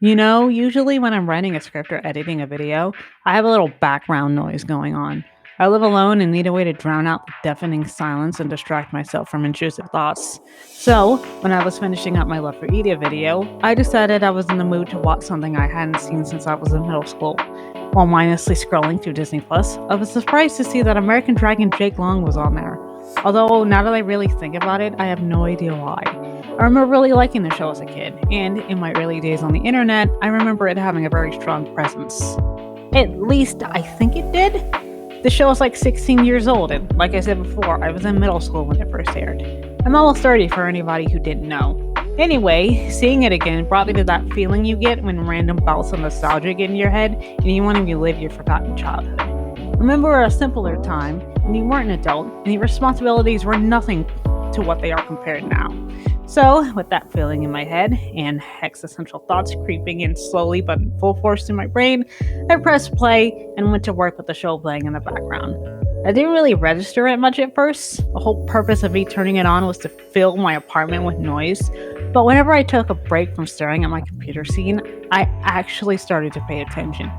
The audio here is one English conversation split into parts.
Usually when I'm writing a script or editing a video, I have a little background noise going on. I live alone and need a way to drown out the deafening silence and distract myself from intrusive thoughts. So, when I was finishing up my Love for Edie video, I decided I was in the mood to watch something I hadn't seen since I was in middle school. While mindlessly scrolling through Disney Plus, I was surprised to see that American Dragon Jake Long was on there. Although, now that I really think about it, I have no idea why. I remember really liking the show as a kid, and in my early days on the internet, I remember it having a very strong presence. At least I think it did. The show is like 16 years old, and like I said before, I was in middle school when it first aired. I'm almost 30 for anybody who didn't know. Anyway, seeing it again brought me to that feeling you get when random bouts of nostalgia get in your head and you want to relive your forgotten childhood. Remember a simpler time when you weren't an adult and your responsibilities were nothing to what they are compared now. So, with that feeling in my head and existential thoughts creeping in slowly but in full force in my brain, I pressed play and went to work with the show playing in the background. I didn't really register it much at first. The whole purpose of me turning it on was to fill my apartment with noise. But whenever I took a break from staring at my computer screen, I actually started to pay attention.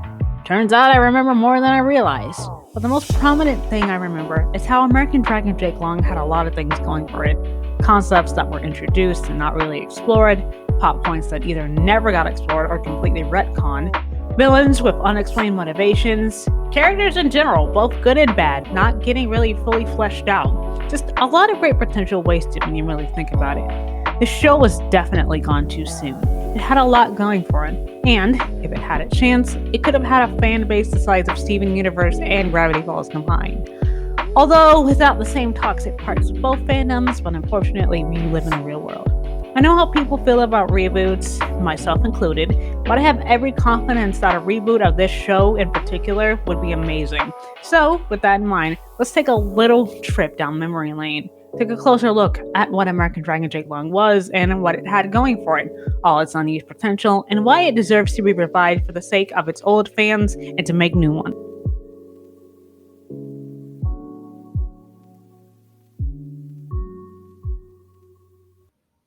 Turns out I remember more than I realized. But the most prominent thing I remember is how American Dragon Jake Long had a lot of things going for it. Concepts that were introduced and not really explored, plot points that either never got explored or completely retconned, villains with unexplained motivations, characters in general, both good and bad, not getting really fully fleshed out. Just a lot of great potential wasted when you really think about it. The show was definitely gone too soon. It had a lot going for it, and if it had a chance, it could have had a fan base the size of Steven Universe and Gravity Falls combined. Although without the same toxic parts of both fandoms, but unfortunately we live in the real world. I know how people feel about reboots, myself included, but I have every confidence that a reboot of this show in particular would be amazing. So, with that in mind, let's take a little trip down memory lane. Take a closer look at what American Dragon Jake Long was and what it had going for it, all its unused potential, and why it deserves to be revived for the sake of its old fans and to make new ones.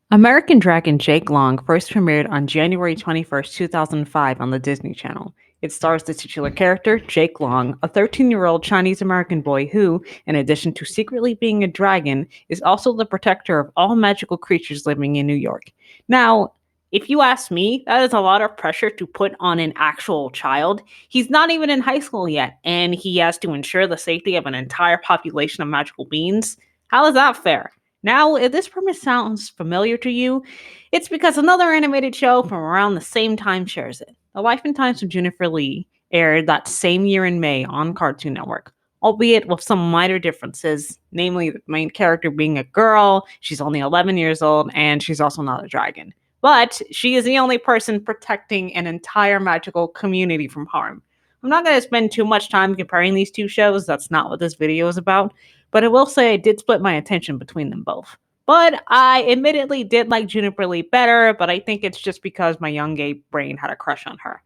American Dragon Jake Long first premiered on January 21st, 2005 on the Disney Channel. It stars the titular character, Jake Long, a 13-year-old Chinese American boy who, in addition to secretly being a dragon, is also the protector of all magical creatures living in New York. Now, if you ask me, that is a lot of pressure to put on an actual child. He's not even in high school yet, and he has to ensure the safety of an entire population of magical beings. How is that fair? Now, if this premise sounds familiar to you, it's because another animated show from around the same time shares it. The Life and Times of Jennifer Lee aired that same year in May on Cartoon Network, albeit with some minor differences, namely the main character being a girl, she's only 11 years old, and she's also not a dragon. But she is the only person protecting an entire magical community from harm. I'm not going to spend too much time comparing these two shows, that's not what this video is about, but I will say I did split my attention between them both. But I admittedly did like Juniper Lee better, but I think it's just because my young gay brain had a crush on her.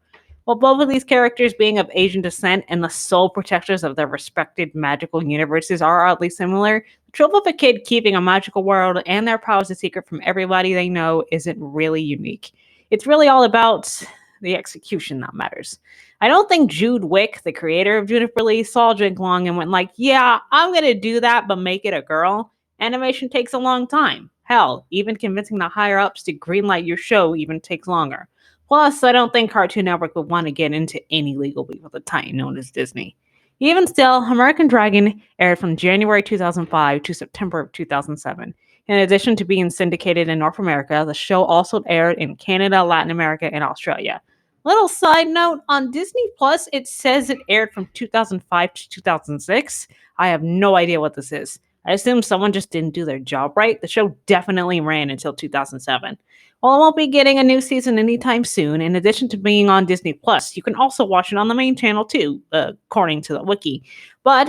While both of these characters being of Asian descent and the sole protectors of their respected magical universes are oddly similar, the trope of a kid keeping a magical world and their powers a secret from everybody they know isn't really unique. It's really all about the execution that matters. I don't think Jude Wick, the creator of Juniper Lee, saw Jake Long and went like, yeah, I'm going to do that, but make it a girl. Animation takes a long time. Hell, even convincing the higher ups to greenlight your show even takes longer. Plus, I don't think Cartoon Network would want to get into any legal beef with a titan known as Disney. Even still, American Dragon aired from January 2005 to September of 2007. In addition to being syndicated in North America, the show also aired in Canada, Latin America, and Australia. Little side note, on Disney Plus, it says it aired from 2005 to 2006. I have no idea what this is. I assume someone just didn't do their job right. The show definitely ran until 2007. While I won't be getting a new season anytime soon, in addition to being on Disney Plus, you can also watch it on the main channel too, according to the wiki. But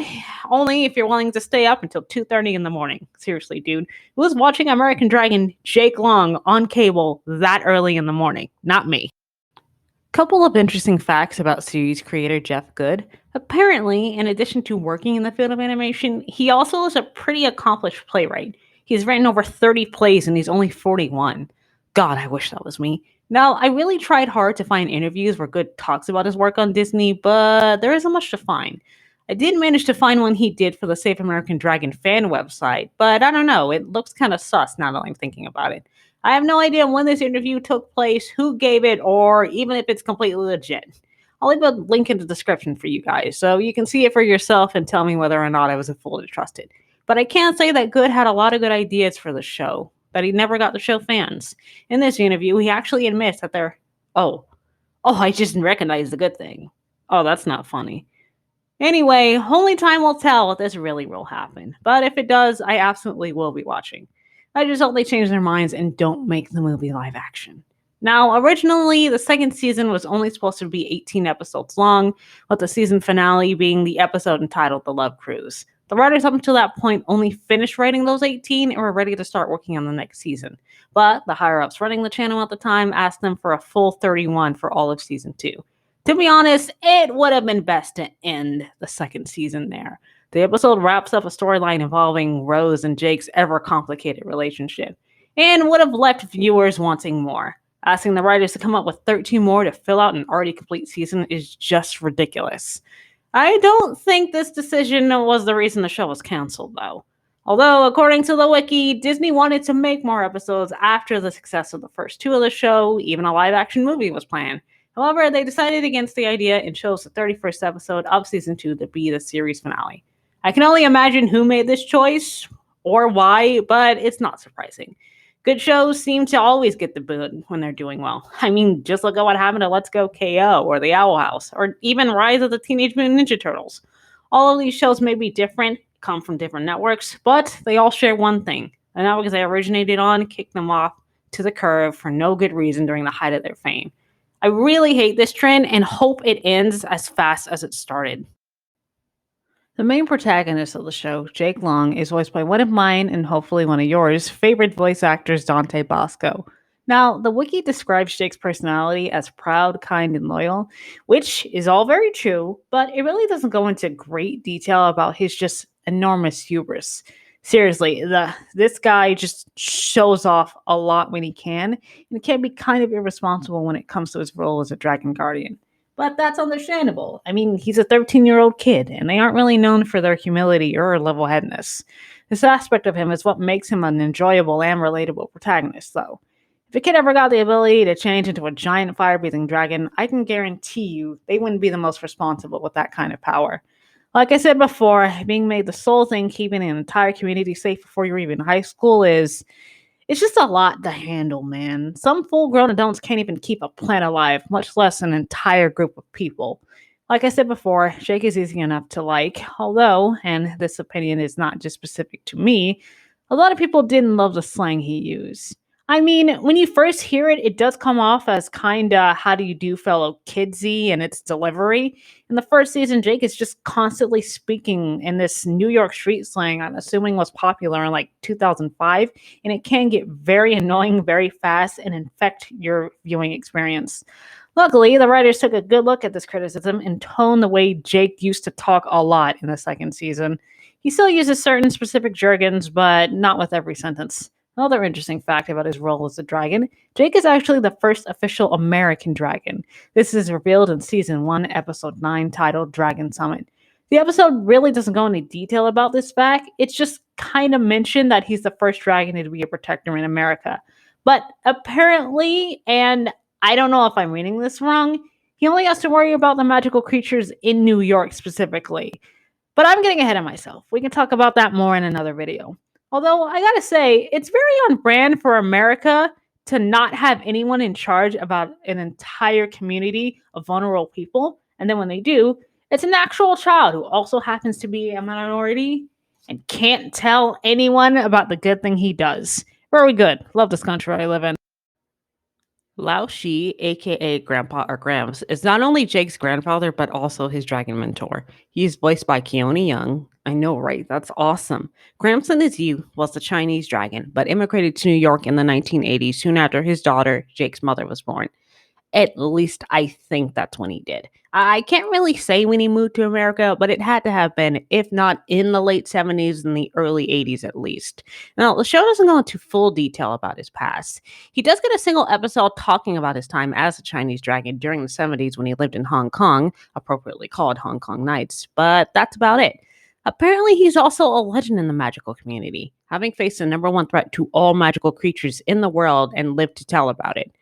only if you're willing to stay up until 2:30 in the morning. Seriously, dude. Who's watching American Dragon Jake Long on cable that early in the morning? Not me. Couple of interesting facts about series creator Jeff Good. Apparently, in addition to working in the field of animation, he also is a pretty accomplished playwright. He's written over 30 plays and he's only 41. God, I wish that was me. Now, I really tried hard to find interviews where Good talks about his work on Disney, but there isn't much to find. I did manage to find one he did for the Safe American Dragon fan website, but I don't know, it looks kind of sus now that I'm thinking about it. I have no idea when this interview took place, who gave it, or even if it's completely legit. I'll leave a link in the description for you guys so you can see it for yourself and tell me whether or not I was fully trusted. But I can say that Good had a lot of good ideas for the show, but he never got to show fans. In this interview, he actually admits that they're, oh, I just recognize the good thing. Oh, that's not funny. Anyway, only time will tell if this really will happen. But if it does, I absolutely will be watching. I just hope they change their minds and don't make the movie live action. Now, originally, the second season was only supposed to be 18 episodes long, with the season finale being the episode entitled The Love Cruise. The writers up until that point only finished writing those 18 and were ready to start working on the next season. But the higher ups running the channel at the time asked them for a full 31 for all of season 2. To be honest, it would have been best to end the second season there. The episode wraps up a storyline involving Rose and Jake's ever complicated relationship, and would have left viewers wanting more. Asking the writers to come up with 13 more to fill out an already complete season is just ridiculous. I don't think this decision was the reason the show was canceled, though. Although, according to the wiki, Disney wanted to make more episodes after the success of the first two of the show, even a live action movie was planned. However, they decided against the idea and chose the 31st episode of season 2 to be the series finale. I can only imagine who made this choice or why, but it's not surprising. Good shows seem to always get the boot when they're doing well. I mean, just look at what happened to Let's Go KO or The Owl House or even Rise of the Teenage Mutant Ninja Turtles. All of these shows may be different, come from different networks, but they all share one thing. The networks they originated on kicked them off to the curb for no good reason during the height of their fame. I really hate this trend and hope it ends as fast as it started. The main protagonist of the show, Jake Long, is voiced by one of mine and hopefully one of yours favorite voice actors, Dante Bosco. Now, the wiki describes Jake's personality as proud, kind, and loyal, which is all very true, but it really doesn't go into great detail about his just enormous hubris. Seriously, this guy just shows off a lot when he can, and can be kind of irresponsible when it comes to his role as a dragon guardian. But that's understandable. I mean, he's a 13-year-old kid, and they aren't really known for their humility or level headedness. This aspect of him is what makes him an enjoyable and relatable protagonist, though. If a kid ever got the ability to change into a giant fire breathing dragon, I can guarantee you they wouldn't be the most responsible with that kind of power. Like I said before, being made the sole thing keeping an entire community safe before you're even in high school is it's just a lot to handle, man. Some full grown adults can't even keep a plant alive, much less an entire group of people. Like I said before, Jake is easy enough to like, although, and this opinion is not just specific to me, a lot of people didn't love the slang he used. I mean, when you first hear it, it does come off as kinda how do you do, fellow kidsy, and its delivery. In the first season, Jake is just constantly speaking in this New York street slang, I'm assuming was popular in like 2005, and it can get very annoying very fast and infect your viewing experience. Luckily, the writers took a good look at this criticism and toned the way Jake used to talk a lot in the second season. He still uses certain specific jargons, but not with every sentence. Another interesting fact about his role as a dragon, Jake is actually the first official American dragon. This is revealed in season 1, episode 9, titled Dragon Summit. The episode really doesn't go into detail about this fact, it's just kind of mentioned that he's the first dragon to be a protector in America. But apparently, and I don't know if I'm reading this wrong, he only has to worry about the magical creatures in New York specifically. But I'm getting ahead of myself. We can talk about that more in another video. Although I gotta say, it's very on brand for America to not have anyone in charge about an entire community of vulnerable people. And then when they do, it's an actual child who also happens to be a minority and can't tell anyone about the good thing he does. Very good. Love this country I live in. Lao Shi, aka Grandpa or Gramps, is not only Jake's grandfather, but also his dragon mentor. He is voiced by Keone Young. I know, right? That's awesome. Gramps in his youth was the Chinese dragon, but immigrated to New York in the 1980s soon after his daughter, Jake's mother, was born. At least I think that's when he did. I can't really say when he moved to America, but it had to have been, if not in the late 70s, in the early 80s at least. Now, the show doesn't go into full detail about his past. He does get a single episode talking about his time as a Chinese dragon during the 70s when he lived in Hong Kong, appropriately called Hong Kong Nights, but that's about it. Apparently, he's also a legend in the magical community, having faced the number one threat to all magical creatures in the world and lived to tell about it.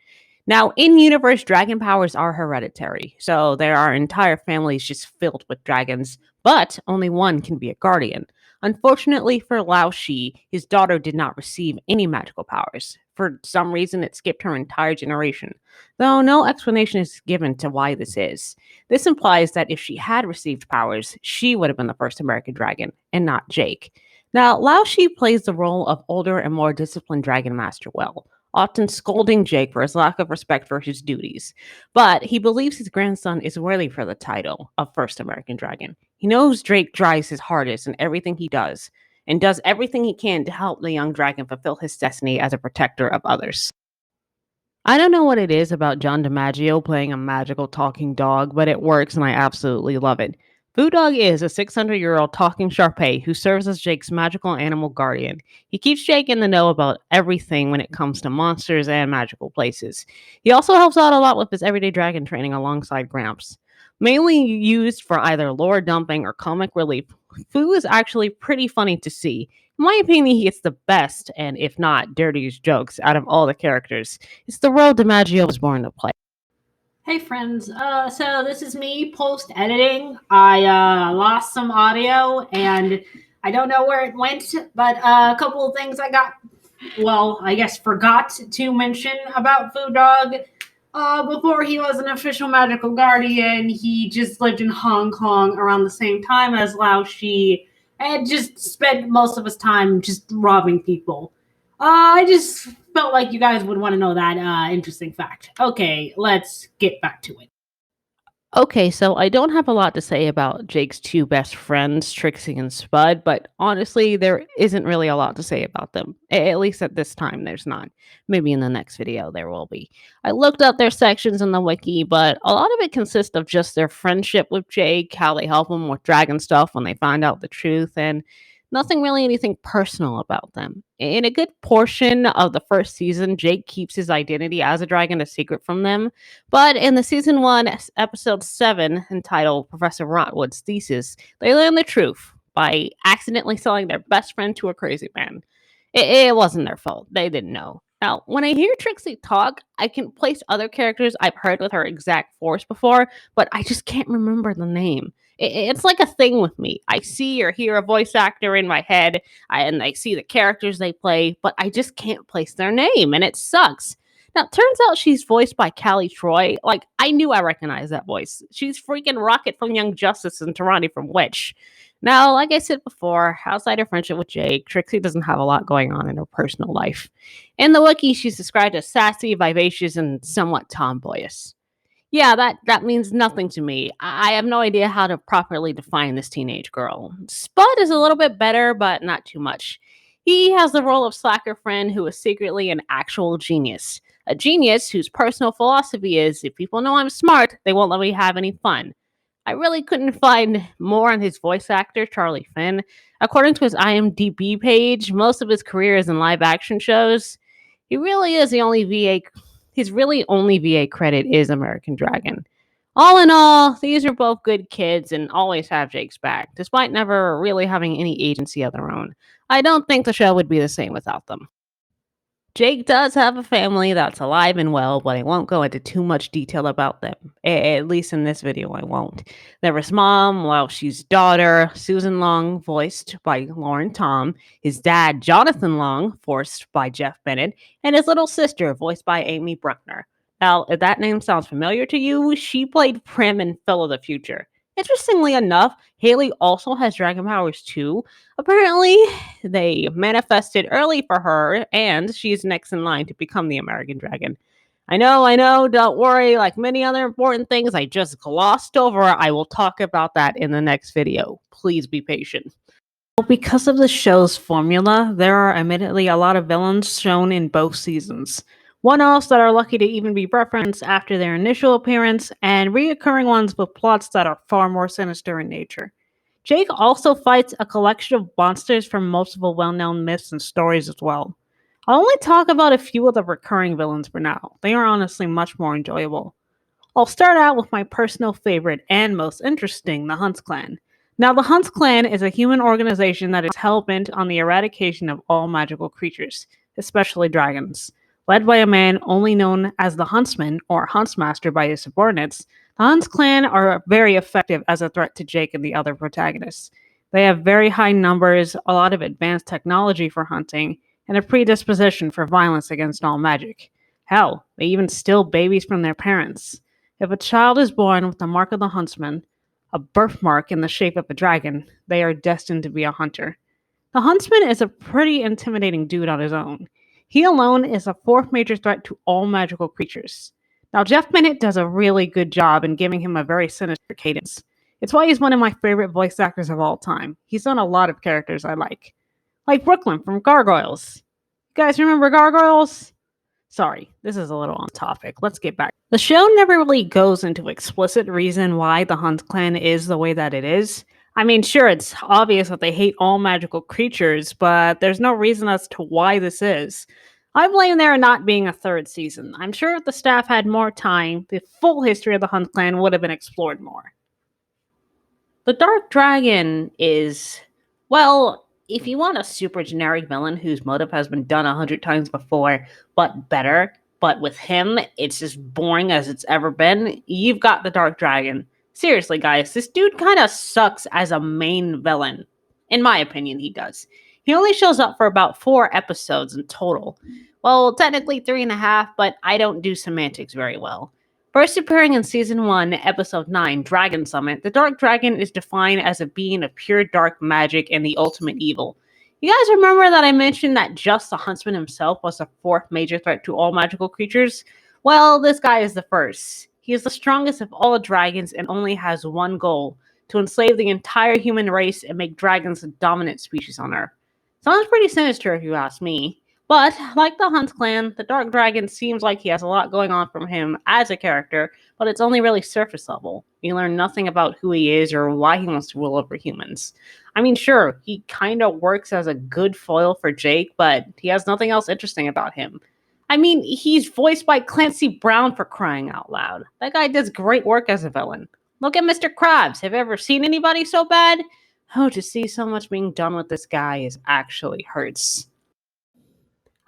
Now, in universe, dragon powers are hereditary, so there are entire families just filled with dragons, but only one can be a guardian. Unfortunately for Lao Shi, his daughter did not receive any magical powers. For some reason, it skipped her entire generation, though no explanation is given to why this is. This implies that if she had received powers, she would have been the first American dragon, and not Jake. Now, Lao Shi plays the role of older and more disciplined dragon master well, often scolding Jake for his lack of respect for his duties. But he believes his grandson is worthy for the title of First American Dragon. He knows Drake tries his hardest in everything he does, and does everything he can to help the young dragon fulfill his destiny as a protector of others. I don't know what it is about John DiMaggio playing a magical talking dog, but it works and I absolutely love it. Food Dog is a 600-year-old talking Sharpei who serves as Jake's magical animal guardian. He keeps Jake in the know about everything when it comes to monsters and magical places. He also helps out a lot with his everyday dragon training alongside Gramps. Mainly used for either lore dumping or comic relief, Fu is actually pretty funny to see. In my opinion, he gets the best, and if not, dirtiest jokes out of all the characters. It's the role DiMaggio was born to play. Hey friends, so this is me post editing. I lost some audio and I don't know where it went, but a couple of things I guess forgot to mention about Food Dog. Before he was an official magical guardian, he just lived in Hong Kong around the same time as Lao Shi and just spent most of his time just robbing people. I just felt like you guys would want to know that interesting fact. Okay, let's get back to it. Okay, so I don't have a lot to say about Jake's two best friends, Trixie and Spud, but honestly, there isn't really a lot to say about them. At least at this time, there's not. Maybe in the next video, there will be. I looked up their sections in the wiki, but a lot of it consists of just their friendship with Jake, how they help him with dragon stuff when they find out the truth, and nothing really anything personal about them. In a good portion of the first season, Jake keeps his identity as a dragon a secret from them, but in the season one, episode 7, entitled Professor Rotwood's Thesis, they learn the truth by accidentally selling their best friend to a crazy man. It wasn't their fault. They didn't know. Now, when I hear Trixie talk, I can place other characters I've heard with her exact force before, but I just can't remember the name. It's like a thing with me. I see or hear a voice actor in my head, and I see the characters they play, but I just can't place their name, and it sucks. Now, it turns out she's voiced by Callie Troy. Like, I knew I recognized that voice. She's freaking Rocket from Young Justice and Tarani from Witch. Now, like I said before, outside her friendship with Jake, Trixie doesn't have a lot going on in her personal life. In the wiki, she's described as sassy, vivacious, and somewhat tomboyish. Yeah, that means nothing to me. I have no idea how to properly define this teenage girl. Spud is a little bit better, but not too much. He has the role of slacker friend who is secretly an actual genius. A genius whose personal philosophy is if people know I'm smart, they won't let me have any fun. I really couldn't find more on his voice actor, Charlie Finn. According to his IMDb page, most of his career is in live action shows. He really is the only VA His really only VA credit is American Dragon. All in all, these are both good kids and always have Jake's back, despite never really having any agency of their own. I don't think the show would be the same without them. Jake does have a family that's alive and well, but I won't go into too much detail about them. At least in this video, I won't. There was mom, well, she's daughter, Susan Long, voiced by Lauren Tom, his dad, Jonathan Long, voiced by Jeff Bennett, and his little sister, voiced by Amy Bruckner. Now, if that name sounds familiar to you, she played Prim in Phil of the Future. Interestingly enough, Haley also has dragon powers too. Apparently, they manifested early for her, and she's next in line to become the American Dragon. I know, don't worry. Like many other important things I just glossed over, I will talk about that in the next video. Please be patient. Because of the show's formula, there are admittedly a lot of villains shown in both seasons. one-offs that are lucky to even be referenced after their initial appearance, and reoccurring ones with plots that are far more sinister in nature. Jake also fights a collection of monsters from multiple well-known myths and stories as well. I'll only talk about a few of the recurring villains for now. They are honestly much more enjoyable. I'll start out with my personal favorite and most interesting, the Hunts Clan. Now, the Hunts Clan is a human organization that is hell bent on the eradication of all magical creatures, especially dragons. Led by a man only known as the Huntsman or Huntsmaster by his subordinates, the Hunts Clan are very effective as a threat to Jake and the other protagonists. They have very high numbers, a lot of advanced technology for hunting, and a predisposition for violence against all magic. Hell, they even steal babies from their parents. If a child is born with the mark of the huntsman, a birthmark in the shape of a dragon, they are destined to be a hunter. The huntsman is a pretty intimidating dude on his own. He alone is a fourth major threat to all magical creatures. Now, Jeff Bennett does a really good job in giving him a very sinister cadence. It's why he's one of my favorite voice actors of all time. He's done a lot of characters I like Brooklyn from Gargoyles. You guys remember Gargoyles? Sorry, this is a little on topic. Let's get back. The show never really goes into explicit reason why the Hunt clan is the way that it is. I mean, sure, it's obvious that they hate all magical creatures, but there's no reason as to why this is. I blame there not being a third season. I'm sure if the staff had more time, the full history of the Hunt clan would have been explored more. The Dark Dragon is, well, if you want a super generic villain whose motive has been done 100 times before, but better, but with him, it's as boring as it's ever been, you've got the Dark Dragon. Seriously, guys, this dude kind of sucks as a main villain. In my opinion, he does. He only shows up for about 4 episodes in total. Well, technically 3.5, but I don't do semantics very well. First appearing in Season 1, Episode 9, Dragon Summit, the Dark Dragon is defined as a being of pure dark magic and the ultimate evil. You guys remember that I mentioned that just the Huntsman himself was the fourth major threat to all magical creatures? Well, this guy is the first. He is the strongest of all the dragons and only has one goal to enslave the entire human race and make dragons the dominant species on Earth. Sounds pretty sinister if you ask me. But, like the Hunt clan, the Dark Dragon seems like he has a lot going on from him as a character, but it's only really surface level. You learn nothing about who he is or why he wants to rule over humans. I mean, sure, he kind of works as a good foil for Jake, but he has nothing else interesting about him. I mean, he's voiced by Clancy Brown for crying out loud. That guy does great work as a villain. Look at Mr. Krabs. Have you ever seen anybody so bad? Oh, to see so much being done with this guy is actually hurts.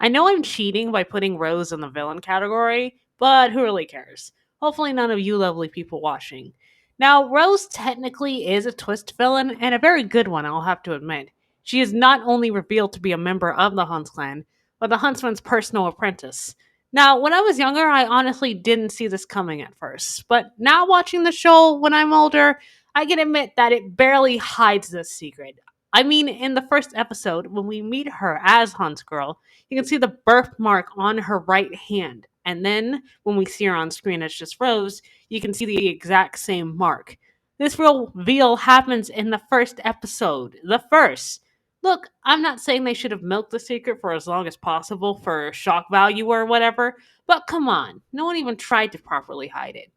I know I'm cheating by putting Rose in the villain category, but who really cares? Hopefully, none of you lovely people watching. Now, Rose technically is a twist villain, and a very good one, I'll have to admit. She is not only revealed to be a member of the Hunts clan, but the Huntsman's personal apprentice. Now, when I was younger, I honestly didn't see this coming at first, but now watching the show when I'm older, I can admit that it barely hides this secret. I mean, in the first episode, when we meet her as Hunt's girl, you can see the birthmark on her right hand. And then when we see her on screen as just Rose, you can see the exact same mark. This reveal happens in the first episode. The first. Look, I'm not saying they should have milked the secret for as long as possible for shock value or whatever, but come on, no one even tried to properly hide it.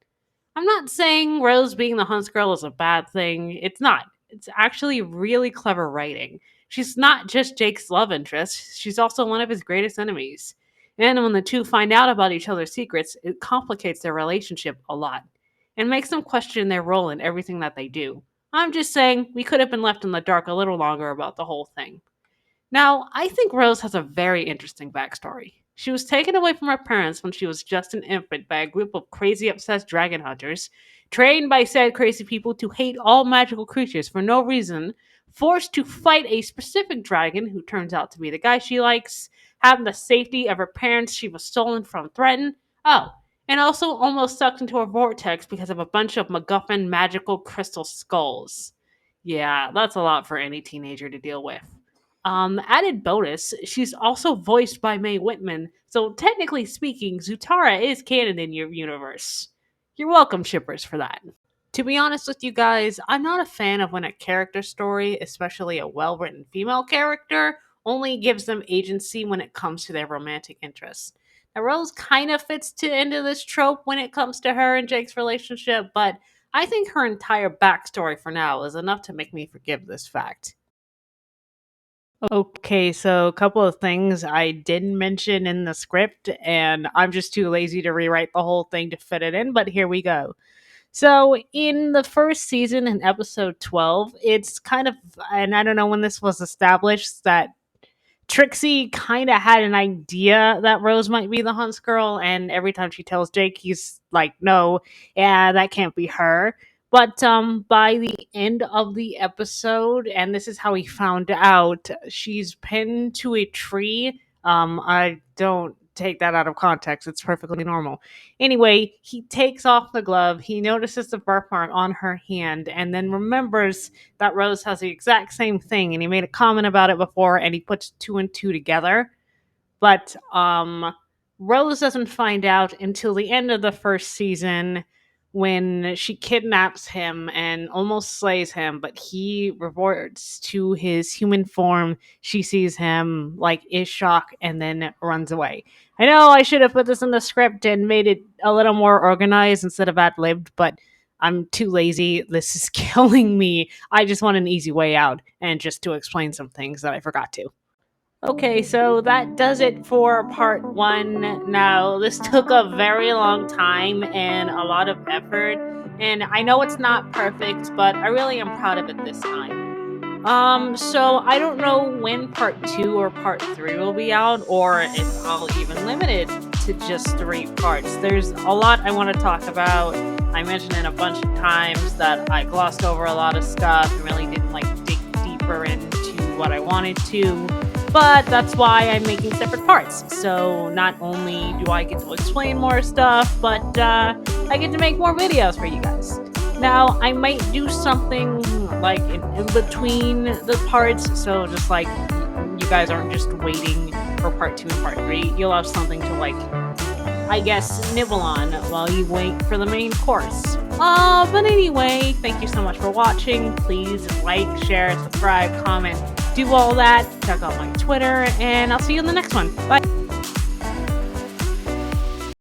I'm not saying Rose being the Hunts girl is a bad thing. It's not. It's actually really clever writing. She's not just Jake's love interest, she's also one of his greatest enemies. And when the two find out about each other's secrets, it complicates their relationship a lot and makes them question their role in everything that they do. I'm just saying, we could have been left in the dark a little longer about the whole thing. Now, I think Rose has a very interesting backstory. She was taken away from her parents when she was just an infant by a group of crazy obsessed dragon hunters, trained by said crazy people to hate all magical creatures for no reason, forced to fight a specific dragon who turns out to be the guy she likes, having the safety of her parents she was stolen from threatened. Oh, and also almost sucked into a vortex because of a bunch of MacGuffin magical crystal skulls. Yeah, that's a lot for any teenager to deal with. Added bonus, she's also voiced by Mae Whitman, so technically speaking, Zutara is canon in your universe. You're welcome, shippers, for that. To be honest with you guys, I'm not a fan of when a character story, especially a well written female character, only gives them agency when it comes to their romantic interests. And Rose kind of fits into this trope when it comes to her and Jake's relationship, but I think her entire backstory for now is enough to make me forgive this fact. Okay, so a couple of things I didn't mention in the script, and I'm just too lazy to rewrite the whole thing to fit it in, but here we go. So, in the first season, in episode 12, it's kind of, and I don't know when this was established, that Trixie kind of had an idea that Rose might be the Hunts girl, and every time she tells Jake, he's like, "No, yeah, that can't be her." But by the end of the episode, and this is how he found out, she's pinned to a tree. I don't take that out of context; it's perfectly normal. Anyway, he takes off the glove. He notices the birthmark on her hand, and then remembers that Rose has the exact same thing, and he made a comment about it before, and he puts two and two together. But Rose doesn't find out until the end of the first season when she kidnaps him and almost slays him, but he reverts to his human form. She sees him, like, is shocked and then runs away. I know I should have put this in the script and made it a little more organized instead of ad-libbed, but I'm too lazy. This is killing me. I just want an easy way out and just to explain some things that I forgot to. Okay, so that does it for part one. Now, this took a very long time and a lot of effort, and I know it's not perfect, but I really am proud of it this time. So I don't know when part two or part three will be out, or if I'll even limit it to just three parts. There's a lot I want to talk about. I mentioned it a bunch of times that I glossed over a lot of stuff and really didn't like dig deeper into what I wanted to. But that's why I'm making separate parts. So not only do I get to explain more stuff, but I get to make more videos for you guys. Now, I might do something like in between the parts, so just like you guys aren't just waiting for part two and part three. You'll have something to, like, I guess, nibble on while you wait for the main course. But anyway, thank you so much for watching. Please like, share, subscribe, comment, do all that. Check out my Twitter, and I'll see you in the next one. Bye.